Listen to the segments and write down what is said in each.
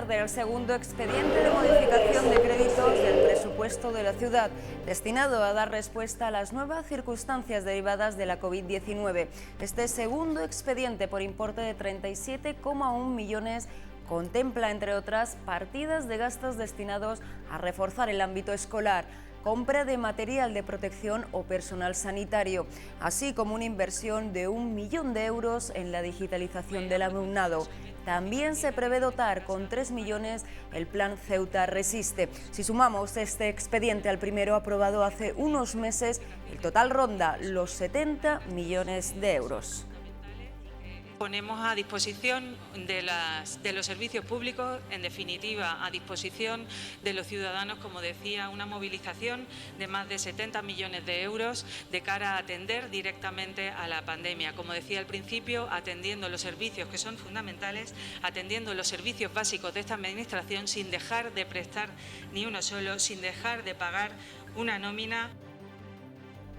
hablar del segundo expediente de modificación de créditos del presupuesto de la ciudad, destinado a dar respuesta a las nuevas circunstancias derivadas de la COVID-19. Este segundo expediente, por importe de 37,1 millones, contempla, entre otras, partidas de gastos destinados a reforzar el ámbito escolar, compra de material de protección o personal sanitario, así como una inversión de 1 millón de euros en la digitalización del alumnado. También se prevé dotar con 3 millones el plan Ceuta Resiste. Si sumamos este expediente al primero aprobado hace unos meses, el total ronda los 70 millones de euros. Ponemos a disposición de los servicios públicos, en definitiva, a disposición de los ciudadanos, como decía, una movilización de más de 70 millones de euros de cara a atender directamente a la pandemia. Como decía al principio, atendiendo los servicios que son fundamentales, atendiendo los servicios básicos de esta Administración sin dejar de prestar ni uno solo, sin dejar de pagar una nómina.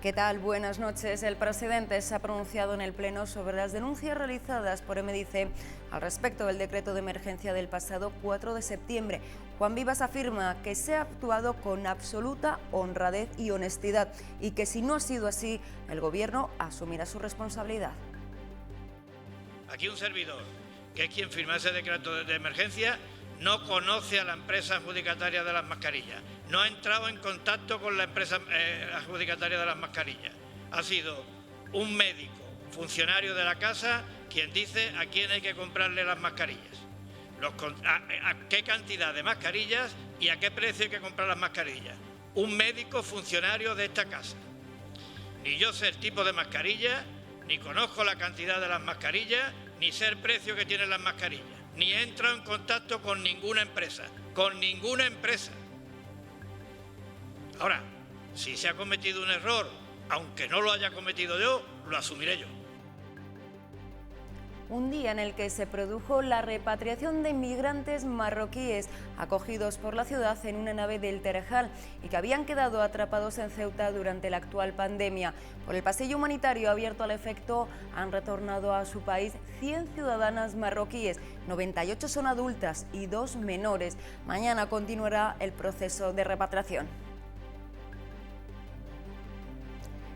¿Qué tal? Buenas noches. El presidente se ha pronunciado en el Pleno sobre las denuncias realizadas por MDice al respecto del decreto de emergencia del pasado 4 de septiembre. Juan Vivas afirma que se ha actuado con absoluta honradez y honestidad y que si no ha sido así, el Gobierno asumirá su responsabilidad. Aquí un servidor, que es quien firma ese decreto de emergencia, no conoce a la empresa adjudicataria de las mascarillas, no ha entrado en contacto con la empresa adjudicataria de las mascarillas. Ha sido un médico, funcionario de la casa, quien dice a quién hay que comprarle las mascarillas, a qué cantidad de mascarillas y a qué precio hay que comprar las mascarillas. Un médico funcionario de esta casa. Ni yo sé el tipo de mascarilla, ni conozco la cantidad de las mascarillas, ni sé el precio que tienen las mascarillas. Ni he entrado en contacto con ninguna empresa, Ahora, si se ha cometido un error, aunque no lo haya cometido yo, lo asumiré yo. Un día en el que se produjo la repatriación de inmigrantes marroquíes acogidos por la ciudad en una nave del Tarajal y que habían quedado atrapados en Ceuta durante la actual pandemia. Por el pasillo humanitario abierto al efecto han retornado a su país 100 ciudadanas marroquíes, 98 son adultas y 2 menores. Mañana continuará el proceso de repatriación.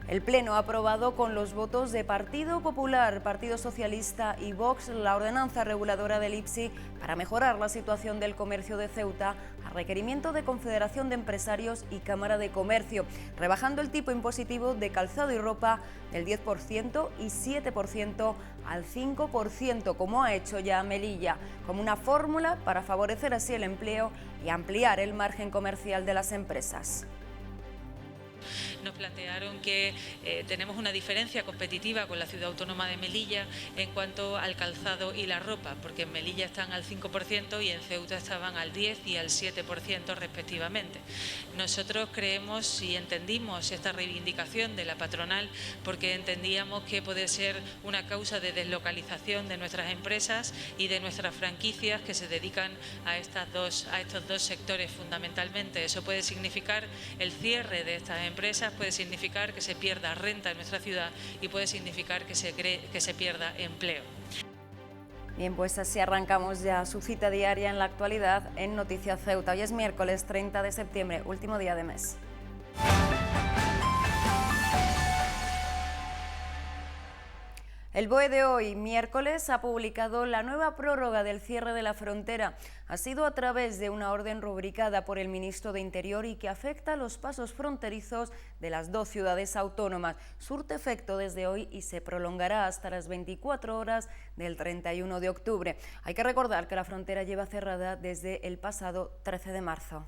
El Pleno ha aprobado con los votos de Partido Popular, Partido Socialista y Vox la ordenanza reguladora del IPSI para mejorar la situación del comercio de Ceuta a requerimiento de Confederación de Empresarios y Cámara de Comercio, rebajando el tipo impositivo de calzado y ropa del 10% y 7% al 5%, como ha hecho ya Melilla, como una fórmula para favorecer así el empleo y ampliar el margen comercial de las empresas. Nos plantearon que tenemos una diferencia competitiva con la ciudad autónoma de Melilla en cuanto al calzado y la ropa, porque en Melilla están al 5% y en Ceuta estaban al 10% y al 7% respectivamente. Nosotros creemos y entendimos esta reivindicación de la patronal porque entendíamos que puede ser una causa de deslocalización de nuestras empresas y de nuestras franquicias que se dedican a estos dos sectores fundamentalmente. Eso puede significar el cierre de estas empresas, puede significar que se pierda renta en nuestra ciudad y puede significar que se pierda empleo. Bien, pues así arrancamos ya su cita diaria en la actualidad en Noticias Ceuta. Hoy es miércoles 30 de septiembre, último día de mes. El BOE de hoy, miércoles, ha publicado la nueva prórroga del cierre de la frontera. Ha sido a través de una orden rubricada por el ministro de Interior y que afecta a los pasos fronterizos de las 2 ciudades autónomas. Surte efecto desde hoy y se prolongará hasta las 24 horas del 31 de octubre. Hay que recordar que la frontera lleva cerrada desde el pasado 13 de marzo.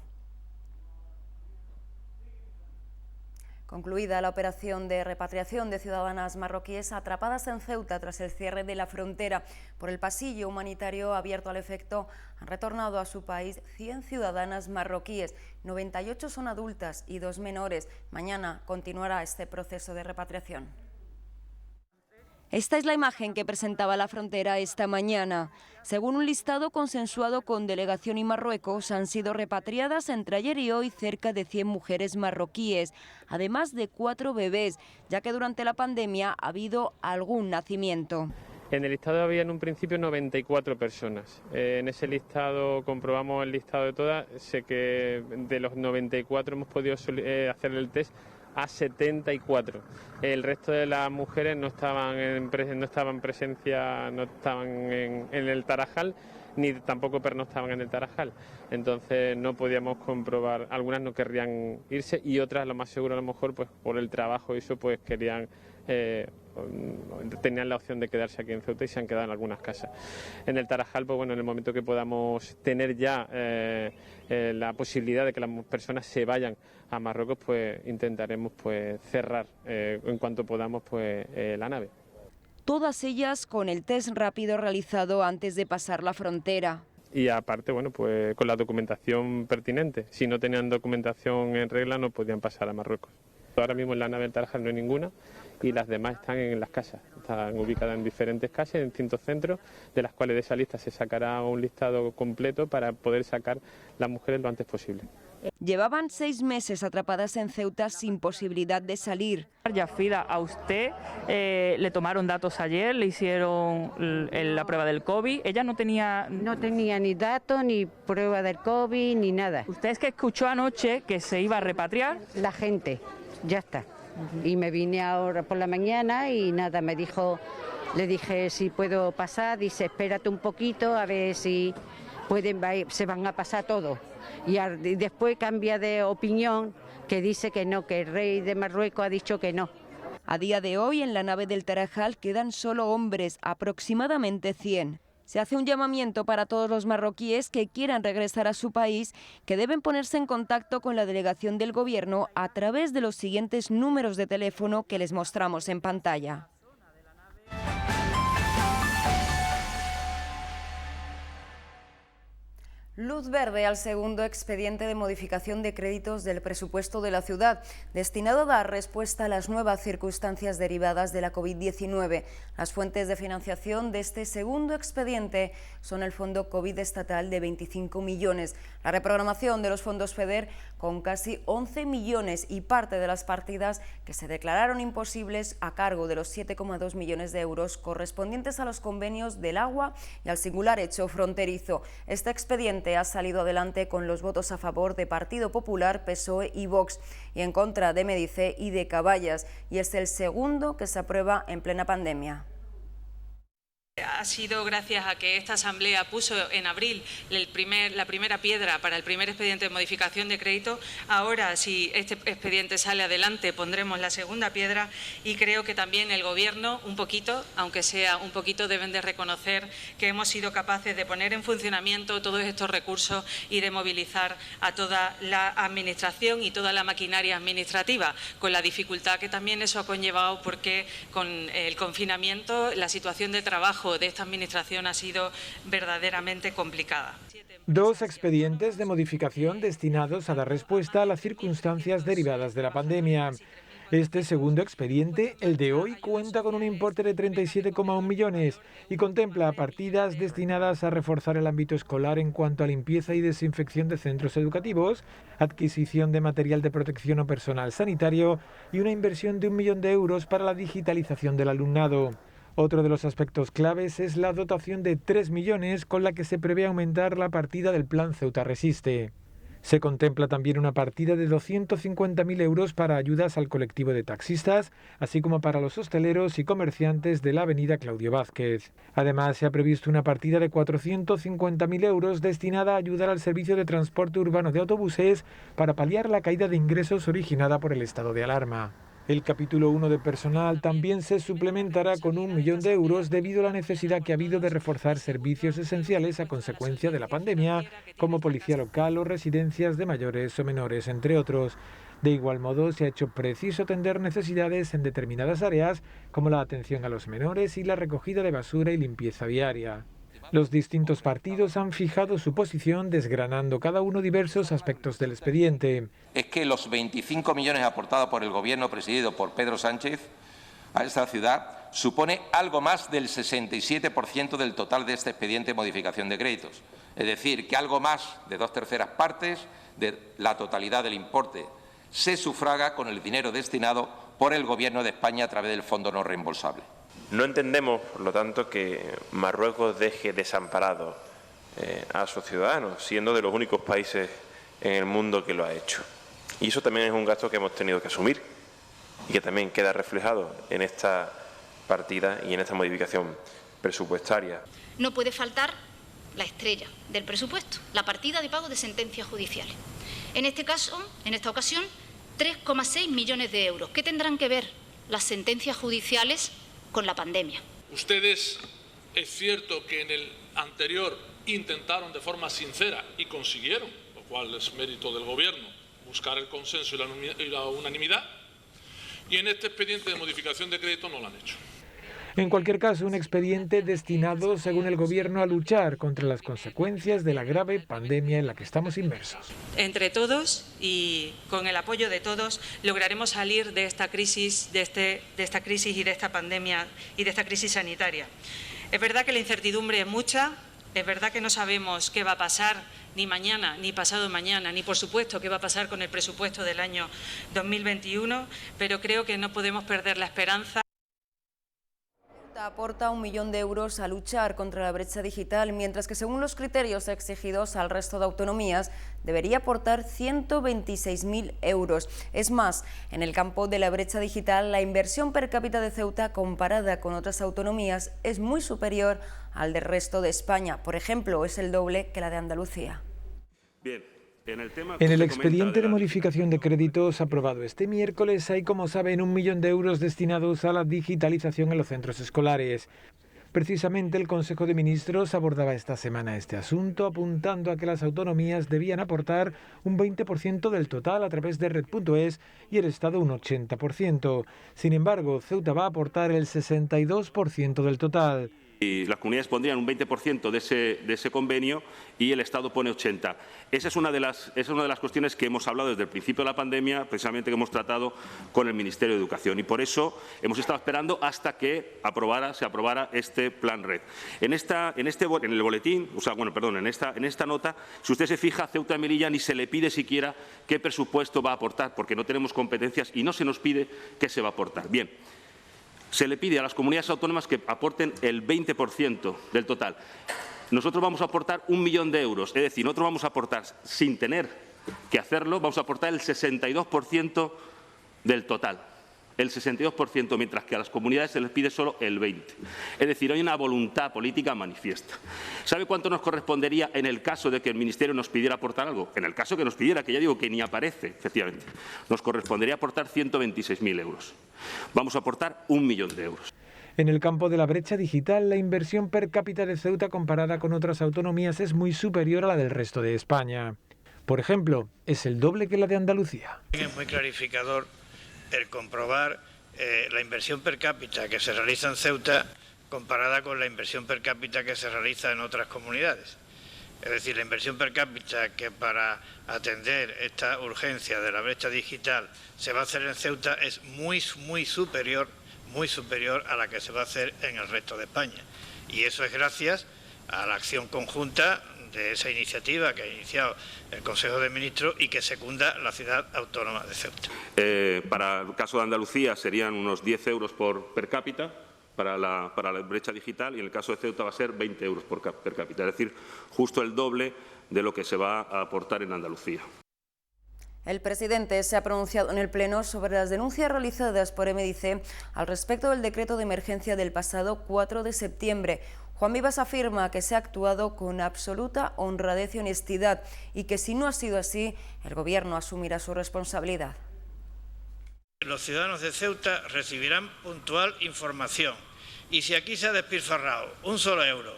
Concluida la operación de repatriación de ciudadanas marroquíes atrapadas en Ceuta tras el cierre de la frontera por el pasillo humanitario abierto al efecto, han retornado a su país 100 ciudadanas marroquíes, 98 son adultas y 2 menores. Mañana continuará este proceso de repatriación. Esta es la imagen que presentaba la frontera esta mañana. Según un listado consensuado con Delegación y Marruecos, han sido repatriadas entre ayer y hoy cerca de 100 mujeres marroquíes, además de 4 bebés, ya que durante la pandemia ha habido algún nacimiento. En el listado había en un principio 94 personas. En ese listado comprobamos el listado de todas. Sé que de los 94 hemos podido hacer el test a 74. El resto de las mujeres no estaban en presencia, no estaban en el Tarajal, ni tampoco pernoctaban en el Tarajal. Entonces no podíamos comprobar, algunas no querrían irse y otras, lo más seguro a lo mejor, pues por el trabajo y eso, pues querían, tenían la opción de quedarse aquí en Ceuta y se han quedado en algunas casas. En el Tarajal, pues bueno, en el momento que podamos tener ya la posibilidad de que las personas se vayan a Marruecos, pues intentaremos pues cerrar en cuanto podamos pues la nave. Todas ellas con el test rápido realizado antes de pasar la frontera. Y aparte, bueno, pues con la documentación pertinente. Si no tenían documentación en regla no podían pasar a Marruecos. Ahora mismo en la nave del Tarajal no hay ninguna y las demás están en las casas. Están ubicadas en diferentes casas, en distintos centros, de las cuales de esa lista se sacará un listado completo para poder sacar las mujeres lo antes posible. Llevaban 6 meses atrapadas en Ceuta sin posibilidad de salir. Yafida, a usted le tomaron datos ayer, le hicieron la prueba del COVID. Ella no tenía ni datos, ni prueba del COVID, ni nada. ¿Usted es que escuchó anoche que se iba a repatriar? La gente, ya está. Y me vine ahora por la mañana y nada, me dijo, le dije si puedo pasar, dice espérate un poquito a ver si se van a pasar todos. Y después cambia de opinión, que dice que no, que el rey de Marruecos ha dicho que no. A día de hoy en la nave del Tarajal quedan solo hombres, aproximadamente 100. Se hace un llamamiento para todos los marroquíes que quieran regresar a su país, que deben ponerse en contacto con la delegación del Gobierno a través de los siguientes números de teléfono que les mostramos en pantalla. Luz verde al segundo expediente de modificación de créditos del presupuesto de la ciudad, destinado a dar respuesta a las nuevas circunstancias derivadas de la COVID-19. Las fuentes de financiación de este segundo expediente son el Fondo COVID estatal de 25 millones, la reprogramación de los fondos FEDER con casi 11 millones y parte de las partidas que se declararon imposibles a cargo de los 7,2 millones de euros correspondientes a los convenios del agua y al singular hecho fronterizo. Este expediente ha salido adelante con los votos a favor de Partido Popular, PSOE y Vox y en contra de Medice y de Caballas, y es el segundo que se aprueba en plena pandemia. Ha sido gracias a que esta Asamblea puso en abril la primera piedra para el primer expediente de modificación de crédito. Ahora, si este expediente sale adelante, pondremos la segunda piedra y creo que también el Gobierno, un poquito, aunque sea un poquito, deben de reconocer que hemos sido capaces de poner en funcionamiento todos estos recursos y de movilizar a toda la Administración y toda la maquinaria administrativa, con la dificultad que también eso ha conllevado porque con el confinamiento la situación de trabajo de esta Administración ha sido verdaderamente complicada. 2 expedientes de modificación destinados a dar respuesta a las circunstancias derivadas de la pandemia. Este segundo expediente, el de hoy, cuenta con un importe de 37,1 millones y contempla partidas destinadas a reforzar el ámbito escolar en cuanto a limpieza y desinfección de centros educativos, adquisición de material de protección o personal sanitario y una inversión de 1 millón de euros para la digitalización del alumnado. Otro de los aspectos claves es la dotación de 3 millones con la que se prevé aumentar la partida del Plan Ceuta Resiste. Se contempla también una partida de 250.000 euros para ayudas al colectivo de taxistas, así como para los hosteleros y comerciantes de la avenida Claudio Vázquez. Además, se ha previsto una partida de 450.000 euros destinada a ayudar al servicio de transporte urbano de autobuses para paliar la caída de ingresos originada por el estado de alarma. El capítulo 1 de personal también se suplementará con 1 millón de euros debido a la necesidad que ha habido de reforzar servicios esenciales a consecuencia de la pandemia, como policía local o residencias de mayores o menores, entre otros. De igual modo, se ha hecho preciso atender necesidades en determinadas áreas, como la atención a los menores y la recogida de basura y limpieza viaria. Los distintos partidos han fijado su posición desgranando cada uno diversos aspectos del expediente. Es que los 25 millones aportados por el Gobierno presidido por Pedro Sánchez a esta ciudad supone algo más del 67% del total de este expediente de modificación de créditos. Es decir, que algo más de 2/3 partes de la totalidad del importe se sufraga con el dinero destinado por el Gobierno de España a través del Fondo no reembolsable. No entendemos, por lo tanto, que Marruecos deje desamparados a sus ciudadanos, siendo de los únicos países en el mundo que lo ha hecho. Y eso también es un gasto que hemos tenido que asumir y que también queda reflejado en esta partida y en esta modificación presupuestaria. No puede faltar la estrella del presupuesto, la partida de pago de sentencias judiciales. En este caso, en esta ocasión, 3,6 millones de euros. ¿Qué tendrán que ver las sentencias judiciales con la pandemia? Ustedes, es cierto que en el anterior intentaron de forma sincera y consiguieron, lo cual es mérito del Gobierno, buscar el consenso y la unanimidad, y en este expediente de modificación de crédito no lo han hecho. En cualquier caso, un expediente destinado, según el Gobierno, a luchar contra las consecuencias de la grave pandemia en la que estamos inmersos. Entre todos y con el apoyo de todos lograremos salir de esta crisis, de esta crisis y de esta pandemia y de esta crisis sanitaria. Es verdad que la incertidumbre es mucha, es verdad que no sabemos qué va a pasar ni mañana, ni pasado mañana, ni por supuesto qué va a pasar con el presupuesto del año 2021, pero creo que no podemos perder la esperanza. Aporta 1 millón de euros a luchar contra la brecha digital, mientras que según los criterios exigidos al resto de autonomías debería aportar 126.000 euros. Es más, en el campo de la brecha digital, la inversión per cápita de Ceuta comparada con otras autonomías es muy superior al del resto de España. Por ejemplo, es el doble que la de Andalucía. Bien. En el expediente de modificación de créditos aprobado este miércoles hay, como saben, 1 millón de euros destinados a la digitalización en los centros escolares. Precisamente el Consejo de Ministros abordaba esta semana este asunto, apuntando a que las autonomías debían aportar un 20% del total a través de Red.es y el Estado un 80%. Sin embargo, Ceuta va a aportar el 62% del total. Y las comunidades pondrían un 20% de ese convenio y el Estado pone 80%. Esa es una de las cuestiones que hemos hablado desde el principio de la pandemia, precisamente que hemos tratado con el Ministerio de Educación. Y por eso hemos estado esperando hasta que se aprobara este plan Red. En el boletín, en esta nota, si usted se fija, a Ceuta y Melilla ni se le pide siquiera qué presupuesto va a aportar, porque no tenemos competencias y no se nos pide qué se va a aportar. Bien. Se le pide a las comunidades autónomas que aporten el 20% del total. Nosotros vamos a aportar 1 millón de euros, es decir, nosotros vamos a aportar, sin tener que hacerlo, vamos a aportar el 62% del total. El 62%, mientras que a las comunidades se les pide solo el 20%. Es decir, hay una voluntad política manifiesta. ¿Sabe cuánto nos correspondería en el caso de que el Ministerio nos pidiera aportar algo? En el caso que nos pidiera, que ya digo que ni aparece, efectivamente, nos correspondería aportar 126.000 euros. Vamos a aportar 1 millón de euros. En el campo de la brecha digital, la inversión per cápita de Ceuta comparada con otras autonomías es muy superior a la del resto de España. Por ejemplo, es el doble que la de Andalucía. Es muy clarificador el comprobar la inversión per cápita que se realiza en Ceuta comparada con la inversión per cápita que se realiza en otras comunidades. Es decir, la inversión per cápita que para atender esta urgencia de la brecha digital se va a hacer en Ceuta es muy superior a la que se va a hacer en el resto de España. Y eso es gracias a la acción conjunta de esa iniciativa que ha iniciado el Consejo de Ministros y que secunda la ciudad autónoma de Ceuta. Para el caso de Andalucía serían unos 10 euros per cápita para la brecha digital y en el caso de Ceuta va a ser 20 euros per cápita, es decir, justo el doble de lo que se va a aportar en Andalucía. El presidente se ha pronunciado en el Pleno sobre las denuncias realizadas por MDiC al respecto del decreto de emergencia del pasado 4 de septiembre. Juan Vivas afirma que se ha actuado con absoluta honradez y honestidad y que si no ha sido así, el Gobierno asumirá su responsabilidad. Los ciudadanos de Ceuta recibirán puntual información y si aquí se ha despilfarrado un solo euro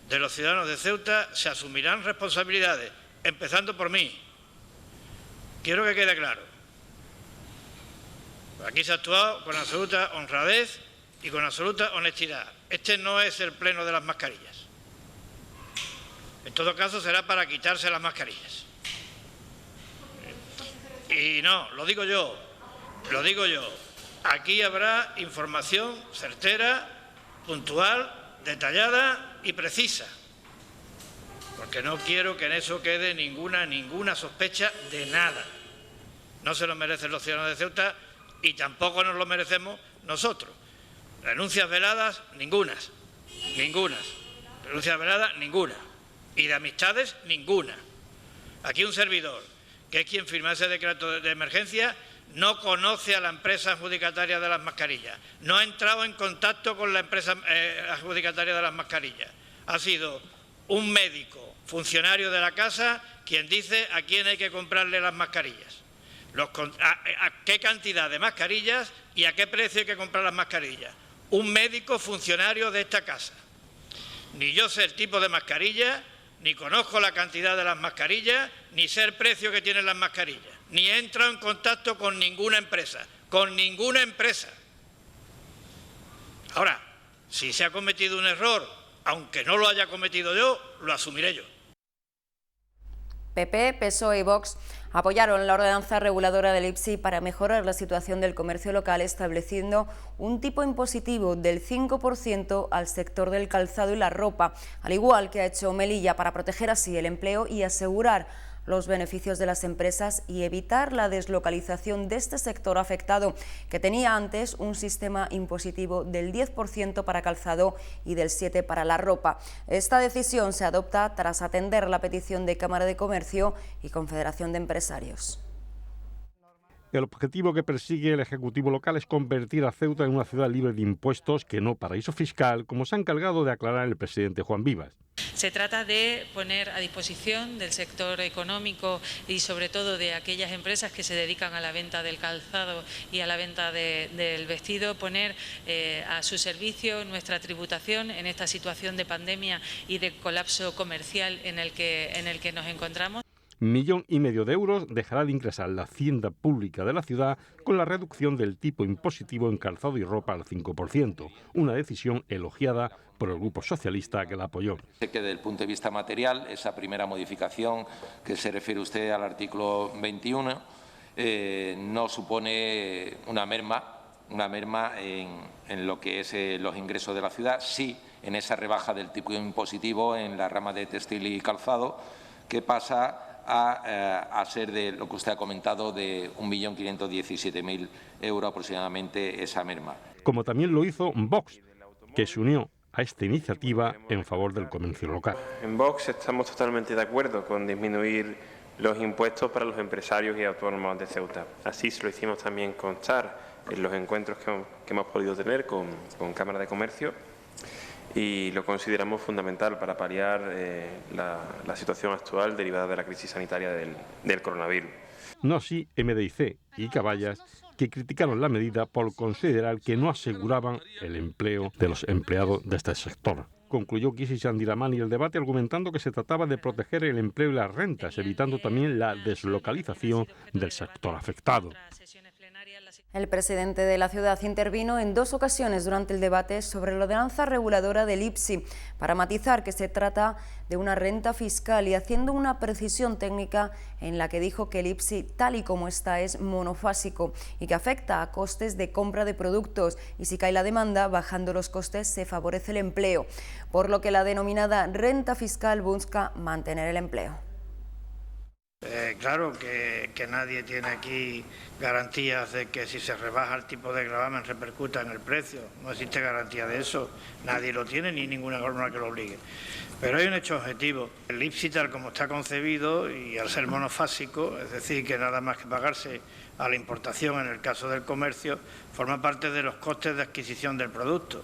de los ciudadanos de Ceuta, se asumirán responsabilidades, empezando por mí. Quiero que quede claro. Aquí se ha actuado con absoluta honradez y con absoluta honestidad. Este no es el pleno de las mascarillas. En todo caso será para quitarse las mascarillas. Y no, lo digo yo. Aquí habrá información certera, puntual, detallada y precisa. Porque no quiero que en eso quede ninguna sospecha de nada. No se lo merecen los ciudadanos de Ceuta y tampoco nos lo merecemos nosotros. Renuncias veladas, ningunas. Renuncias veladas, ninguna. Y de amistades, ninguna. Aquí un servidor, que es quien firma ese decreto de emergencia, no conoce a la empresa adjudicataria de las mascarillas. No ha entrado en contacto con la empresa adjudicataria de las mascarillas. Ha sido un médico, funcionario de la casa, quien dice a quién hay que comprarle las mascarillas. A qué cantidad de mascarillas y a qué precio hay que comprar las mascarillas. Un médico funcionario de esta casa. Ni yo sé el tipo de mascarilla, ni conozco la cantidad de las mascarillas, ni sé el precio que tienen las mascarillas. Ni he entrado en contacto con ninguna empresa. Con ninguna empresa. Ahora, si se ha cometido un error, aunque no lo haya cometido yo, lo asumiré yo. PP, PSOE y Vox apoyaron la ordenanza reguladora del IPSI para mejorar la situación del comercio local, estableciendo un tipo impositivo del 5% al sector del calzado y la ropa, al igual que ha hecho Melilla, para proteger así el empleo y asegurar los beneficios de las empresas y evitar la deslocalización de este sector afectado, que tenía antes un sistema impositivo del 10% para calzado y del 7% para la ropa. Esta decisión se adopta tras atender la petición de Cámara de Comercio y Confederación de Empresarios. El objetivo que persigue el Ejecutivo local es convertir a Ceuta en una ciudad libre de impuestos, que no paraíso fiscal, como se ha encargado de aclarar el presidente Juan Vivas. Se trata de poner a disposición del sector económico y sobre todo de aquellas empresas que se dedican a la venta del calzado y a la venta del vestido, poner a su servicio nuestra tributación en esta situación de pandemia y de colapso comercial en el que nos encontramos. 1,5 millones de euros dejará de ingresar la hacienda pública de la ciudad con la reducción del tipo impositivo en calzado y ropa al 5%, una decisión elogiada por el Grupo Socialista, que la apoyó. Sé que desde el punto de vista material, esa primera modificación que se refiere usted al artículo 21, no supone una merma en lo que es los ingresos de la ciudad, sí en esa rebaja del tipo impositivo en la rama de textil y calzado, que pasa a ser de lo que usted ha comentado, de 1.517.000 euros aproximadamente esa merma. Como también lo hizo Vox, que se unió a esta iniciativa en favor del comercio local. En Vox estamos totalmente de acuerdo con disminuir los impuestos para los empresarios y autónomos de Ceuta. Así se lo hicimos también constar en los encuentros que hemos podido tener con Cámara de Comercio, y lo consideramos fundamental para paliar la situación actual derivada de la crisis sanitaria del coronavirus. No así MDIC y Caballas, que criticaron la medida por considerar que no aseguraban el empleo de los empleados de este sector. Concluyó Kisi Chandiramani el debate argumentando que se trataba de proteger el empleo y las rentas, evitando también la deslocalización del sector afectado. El presidente de la ciudad intervino en 2 ocasiones durante el debate sobre la ordenanza reguladora del IPSI para matizar que se trata de una renta fiscal y haciendo una precisión técnica en la que dijo que el IPSI, tal y como está, es monofásico y que afecta a costes de compra de productos, y si cae la demanda, bajando los costes se favorece el empleo, por lo que la denominada renta fiscal busca mantener el empleo. Claro que nadie tiene aquí garantías de que si se rebaja el tipo de gravamen repercuta en el precio. No existe garantía de eso, nadie lo tiene ni ninguna norma que lo obligue. Pero hay un hecho objetivo. El IPSI, tal como está concebido y al ser monofásico, es decir, que nada más que pagarse a la importación en el caso del comercio, forma parte de los costes de adquisición del producto.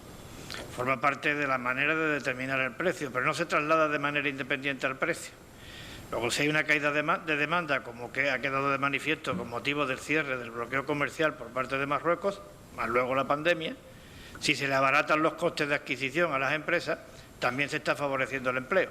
Forma parte de la manera de determinar el precio, pero no se traslada de manera independiente al precio. Luego, si hay una caída de demanda, como que ha quedado de manifiesto con motivo del cierre del bloqueo comercial por parte de Marruecos, más luego la pandemia, si se le abaratan los costes de adquisición a las empresas, también se está favoreciendo el empleo.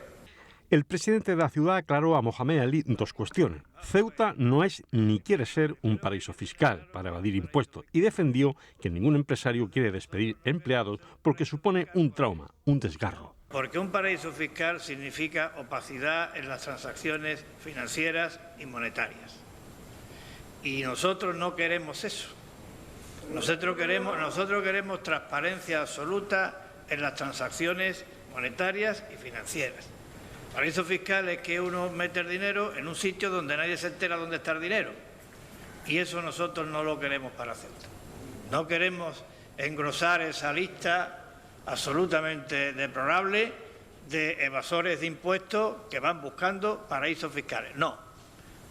El presidente de la ciudad aclaró a Mohamed Ali 2 cuestiones. Ceuta no es ni quiere ser un paraíso fiscal para evadir impuestos, y defendió que ningún empresario quiere despedir empleados porque supone un trauma, un desgarro. Porque un paraíso fiscal significa opacidad en las transacciones financieras y monetarias. Y nosotros no queremos eso. Nosotros queremos transparencia absoluta en las transacciones monetarias y financieras. Paraíso fiscal es que uno mete el dinero en un sitio donde nadie se entera dónde está el dinero. Y eso nosotros no lo queremos para Ceuta. No queremos engrosar esa lista absolutamente deplorable de evasores de impuestos que van buscando paraísos fiscales. No,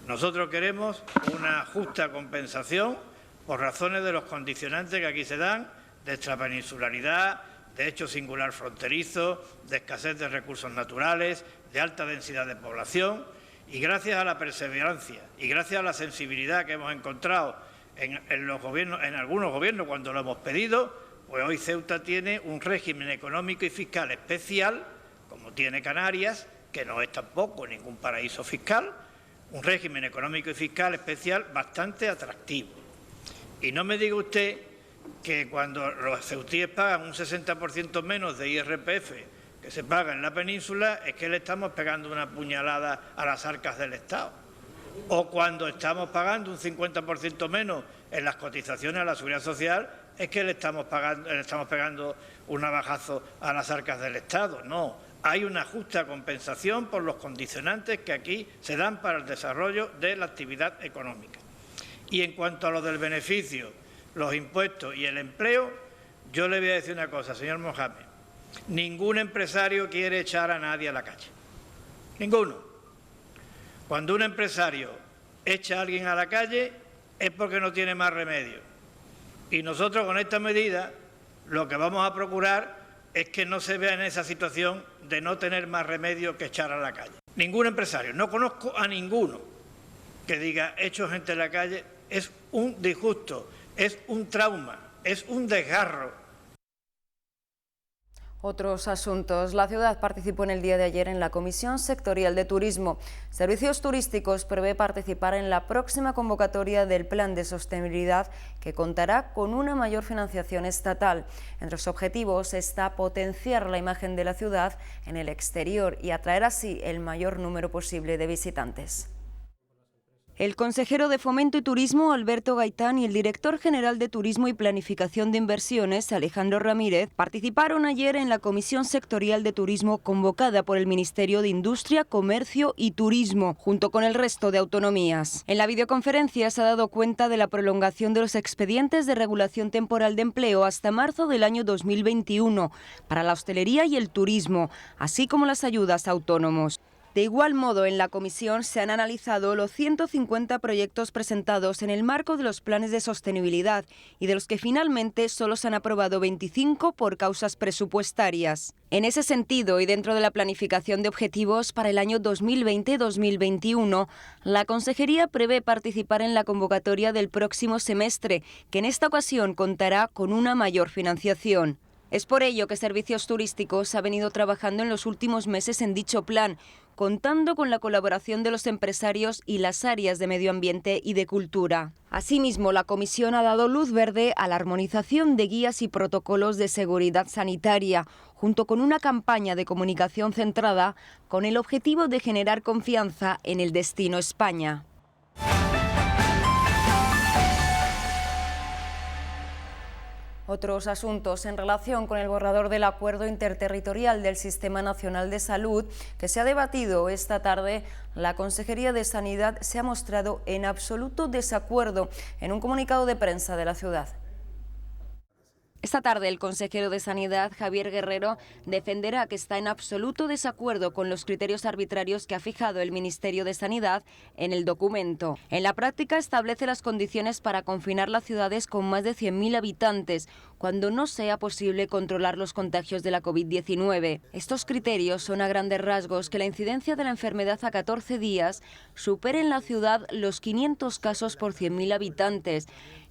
nosotros queremos una justa compensación por razones de los condicionantes que aquí se dan, de extrapeninsularidad, de hecho singular fronterizo, de escasez de recursos naturales, de alta densidad de población, y gracias a la perseverancia y gracias a la sensibilidad que hemos encontrado en los gobiernos, en algunos gobiernos cuando lo hemos pedido, pues hoy Ceuta tiene un régimen económico y fiscal especial, como tiene Canarias, que no es tampoco ningún paraíso fiscal, un régimen económico y fiscal especial bastante atractivo. Y no me diga usted que cuando los ceutíes pagan un 60% menos de IRPF que se paga en la península, es que le estamos pegando una puñalada a las arcas del Estado. O cuando estamos pagando un 50% menos en las cotizaciones a la Seguridad Social, es que le estamos pegando un navajazo a las arcas del Estado. No, hay una justa compensación por los condicionantes que aquí se dan para el desarrollo de la actividad económica. Y en cuanto a lo del beneficio, los impuestos y el empleo, yo le voy a decir una cosa, señor Mohamed. Ningún empresario quiere echar a nadie a la calle. Ninguno. Cuando un empresario echa a alguien a la calle es porque no tiene más remedio. Y nosotros con esta medida lo que vamos a procurar es que no se vea en esa situación de no tener más remedio que echar a la calle. Ningún empresario, no conozco a ninguno que diga echo gente a la calle, es un disgusto, es un trauma, es un desgarro. Otros asuntos. La ciudad participó en el día de ayer en la Comisión Sectorial de Turismo. Servicios Turísticos prevé participar en la próxima convocatoria del Plan de Sostenibilidad, que contará con una mayor financiación estatal. Entre los objetivos está potenciar la imagen de la ciudad en el exterior y atraer así el mayor número posible de visitantes. El consejero de Fomento y Turismo, Alberto Gaitán, y el director general de Turismo y Planificación de Inversiones, Alejandro Ramírez, participaron ayer en la Comisión Sectorial de Turismo convocada por el Ministerio de Industria, Comercio y Turismo, junto con el resto de autonomías. En la videoconferencia se ha dado cuenta de la prolongación de los expedientes de regulación temporal de empleo hasta marzo del año 2021 para la hostelería y el turismo, así como las ayudas a autónomos. De igual modo, en la comisión se han analizado los 150 proyectos presentados en el marco de los planes de sostenibilidad y de los que finalmente solo se han aprobado 25 por causas presupuestarias. En ese sentido, y dentro de la planificación de objetivos para el año 2020-2021, la Consejería prevé participar en la convocatoria del próximo semestre, que en esta ocasión contará con una mayor financiación. Es por ello que Servicios Turísticos ha venido trabajando en los últimos meses en dicho plan, contando con la colaboración de los empresarios y las áreas de medio ambiente y de cultura. Asimismo, la Comisión ha dado luz verde a la armonización de guías y protocolos de seguridad sanitaria, junto con una campaña de comunicación centrada con el objetivo de generar confianza en el destino España. Otros asuntos en relación con el borrador del Acuerdo Interterritorial del Sistema Nacional de Salud que se ha debatido esta tarde. La Consejería de Sanidad se ha mostrado en absoluto desacuerdo en un comunicado de prensa de la ciudad. Esta tarde el consejero de Sanidad, Javier Guerrero, defenderá que está en absoluto desacuerdo con los criterios arbitrarios que ha fijado el Ministerio de Sanidad en el documento. En la práctica establece las condiciones para confinar las ciudades con más de 100.000 habitantes, cuando no sea posible controlar los contagios de la COVID-19. Estos criterios son a grandes rasgos que la incidencia de la enfermedad a 14 días supere en la ciudad los 500 casos por 100.000 habitantes,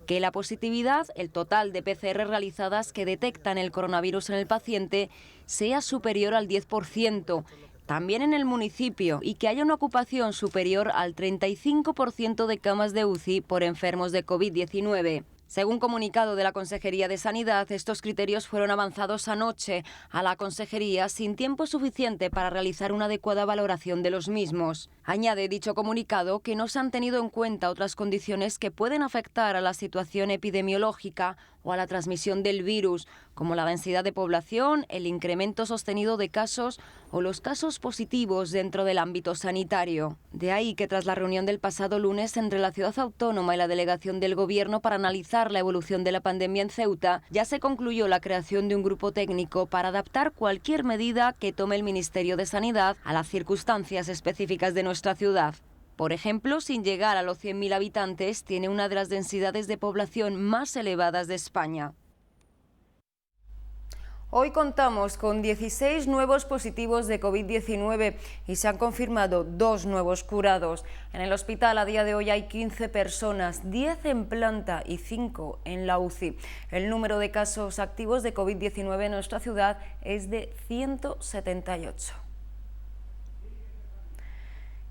que la positividad, el total de PCR realizadas que detectan el coronavirus en el paciente, sea superior al 10%, también en el municipio, y que haya una ocupación superior al 35% de camas de UCI por enfermos de COVID-19. Según comunicado de la Consejería de Sanidad, estos criterios fueron avanzados anoche a la Consejería sin tiempo suficiente para realizar una adecuada valoración de los mismos. Añade dicho comunicado que no se han tenido en cuenta otras condiciones que pueden afectar a la situación epidemiológica o a la transmisión del virus, como la densidad de población, el incremento sostenido de casos o los casos positivos dentro del ámbito sanitario. De ahí que tras la reunión del pasado lunes entre la Ciudad Autónoma y la delegación del Gobierno para analizar la evolución de la pandemia en Ceuta, ya se concluyó la creación de un grupo técnico para adaptar cualquier medida que tome el Ministerio de Sanidad a las circunstancias específicas de nuestra ciudad. Por ejemplo, sin llegar a los 100.000 habitantes, tiene una de las densidades de población más elevadas de España. Hoy contamos con 16 nuevos positivos de COVID-19 y se han confirmado 2 nuevos curados. En el hospital a día de hoy hay 15 personas, 10 en planta y 5 en la UCI. El número de casos activos de COVID-19 en nuestra ciudad es de 178.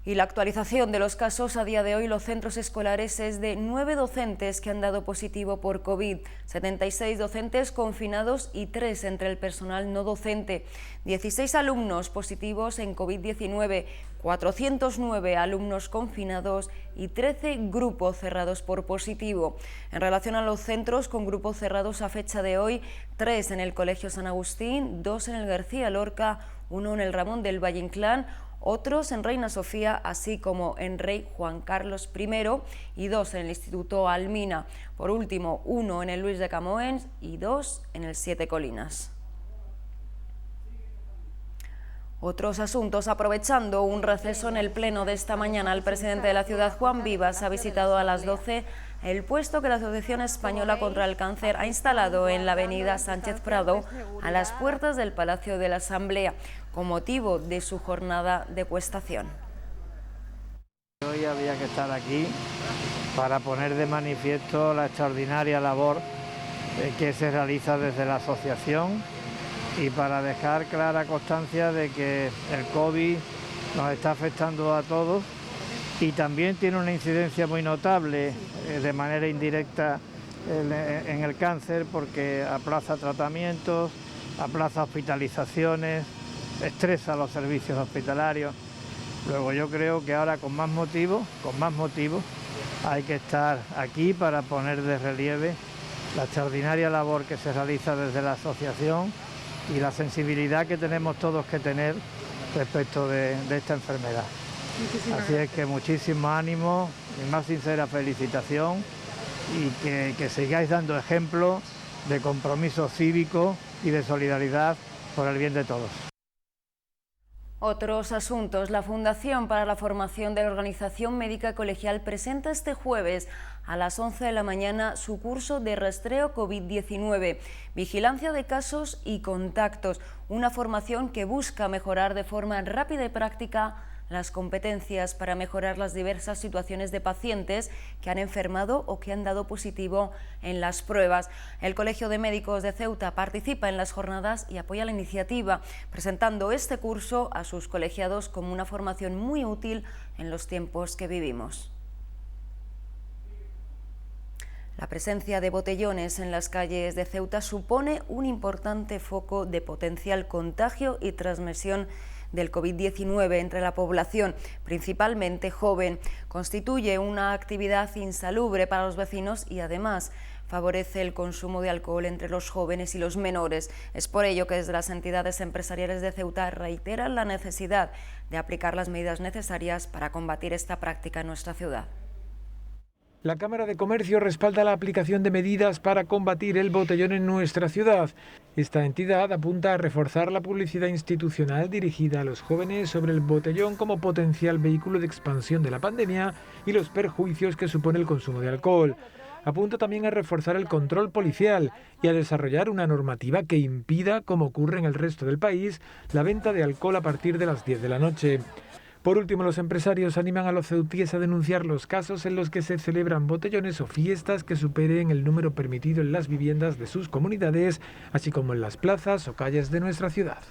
Y la actualización de los casos a día de hoy, los centros escolares, es de 9 docentes que han dado positivo por COVID, 76 docentes confinados y 3 entre el personal no docente, 16 alumnos positivos en COVID-19, 409 alumnos confinados y 13 grupos cerrados por positivo. En relación a los centros con grupos cerrados a fecha de hoy, 3 en el Colegio San Agustín, 2 en el García Lorca, 1 en el Ramón del Valle Inclán, otros en Reina Sofía, así como en Rey Juan Carlos I y 2 en el Instituto Almina. Por último, 1 en el Luis de Camoens y 2 en el Siete Colinas. Otros asuntos. Aprovechando un receso en el pleno de esta mañana, el presidente de la ciudad, Juan Vivas, ha visitado a las 12 el puesto que la Asociación Española contra el Cáncer ha instalado en la avenida Sánchez Prado, a las puertas del Palacio de la Asamblea, con motivo de su jornada de cuestación. Hoy había que estar aquí para poner de manifiesto la extraordinaria labor que se realiza desde la asociación y para dejar clara constancia de que el COVID nos está afectando a todos y también tiene una incidencia muy notable de manera indirecta en el cáncer, porque aplaza tratamientos, aplaza hospitalizaciones, estresa los servicios hospitalarios. Luego yo creo que ahora con más motivo hay que estar aquí para poner de relieve la extraordinaria labor que se realiza desde la asociación y la sensibilidad que tenemos todos que tener respecto de esta enfermedad. Así es que muchísimo ánimo, mi más sincera felicitación y que sigáis dando ejemplo de compromiso cívico y de solidaridad por el bien de todos. Otros asuntos. La Fundación para la Formación de la Organización Médica Colegial presenta este jueves a las 11 de la mañana su curso de rastreo COVID-19, vigilancia de casos y contactos, una formación que busca mejorar de forma rápida y práctica las competencias para mejorar las diversas situaciones de pacientes que han enfermado o que han dado positivo en las pruebas. El Colegio de Médicos de Ceuta participa en las jornadas y apoya la iniciativa, presentando este curso a sus colegiados como una formación muy útil en los tiempos que vivimos. La presencia de botellones en las calles de Ceuta supone un importante foco de potencial contagio y transmisión del COVID-19 entre la población, principalmente joven. Constituye una actividad insalubre para los vecinos y además favorece el consumo de alcohol entre los jóvenes y los menores. Es por ello que desde las entidades empresariales de Ceuta reiteran la necesidad de aplicar las medidas necesarias para combatir esta práctica en nuestra ciudad. La Cámara de Comercio respalda la aplicación de medidas para combatir el botellón en nuestra ciudad. Esta entidad apunta a reforzar la publicidad institucional dirigida a los jóvenes sobre el botellón como potencial vehículo de expansión de la pandemia y los perjuicios que supone el consumo de alcohol. Apunta también a reforzar el control policial y a desarrollar una normativa que impida, como ocurre en el resto del país, la venta de alcohol a partir de las 10 de la noche. Por último, los empresarios animan a los ceutíes a denunciar los casos en los que se celebran botellones o fiestas que superen el número permitido en las viviendas de sus comunidades, así como en las plazas o calles de nuestra ciudad.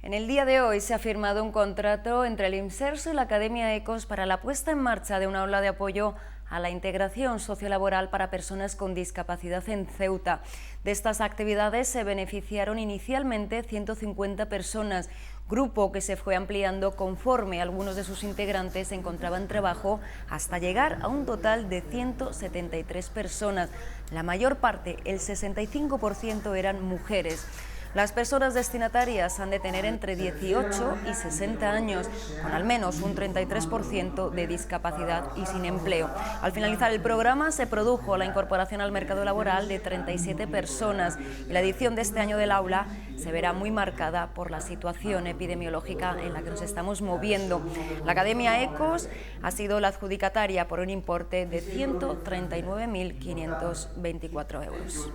En el día de hoy se ha firmado un contrato entre el IMSERSO y la Academia ECOS para la puesta en marcha de una aula de apoyo a la integración sociolaboral para personas con discapacidad en Ceuta. De estas actividades se beneficiaron inicialmente 150 personas, grupo que se fue ampliando conforme algunos de sus integrantes encontraban trabajo hasta llegar a un total de 173 personas. La mayor parte, el 65%, eran mujeres. Las personas destinatarias han de tener entre 18 y 60 años, con al menos un 33% de discapacidad y sin empleo. Al finalizar el programa se produjo la incorporación al mercado laboral de 37 personas y la edición de este año del aula se verá muy marcada por la situación epidemiológica en la que nos estamos moviendo. La Academia ECOS ha sido la adjudicataria por un importe de 139.524 euros.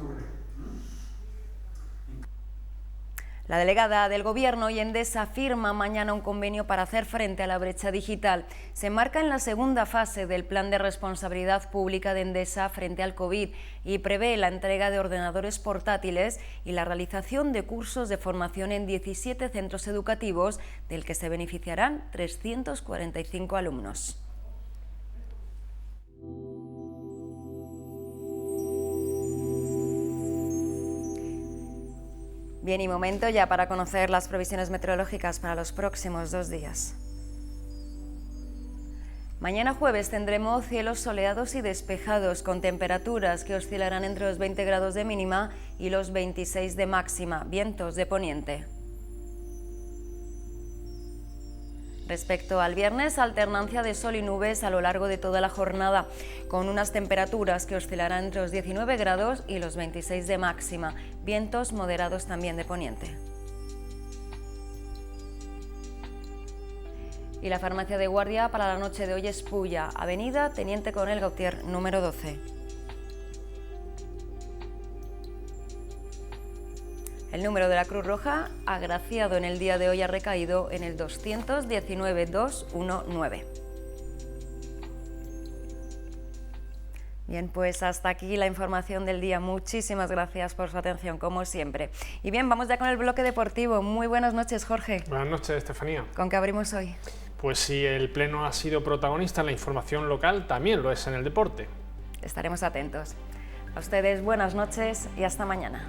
La delegada del Gobierno y Endesa firma mañana un convenio para hacer frente a la brecha digital. Se enmarca en la segunda fase del Plan de Responsabilidad Pública de Endesa frente al COVID y prevé la entrega de ordenadores portátiles y la realización de cursos de formación en 17 centros educativos, del que se beneficiarán 345 alumnos. Bien, y momento ya para conocer las previsiones meteorológicas para los próximos 2 días. Mañana jueves tendremos cielos soleados y despejados, con temperaturas que oscilarán entre los 20 grados de mínima y los 26 de máxima, vientos de poniente. Respecto al viernes, alternancia de sol y nubes a lo largo de toda la jornada, con unas temperaturas que oscilarán entre los 19 grados y los 26 de máxima, vientos moderados también de poniente. Y la farmacia de guardia para la noche de hoy es Pulla, Avenida Teniente Coronel Gautier, número 12. El número de la Cruz Roja agraciado en el día de hoy ha recaído en el 219-219. Bien, pues hasta aquí la información del día. Muchísimas gracias por su atención, como siempre. Y bien, vamos ya con el bloque deportivo. Muy buenas noches, Jorge. Buenas noches, Estefanía. ¿Con qué abrimos hoy? Pues si el Pleno ha sido protagonista en la información local, también lo es en el deporte. Estaremos atentos. A ustedes buenas noches y hasta mañana.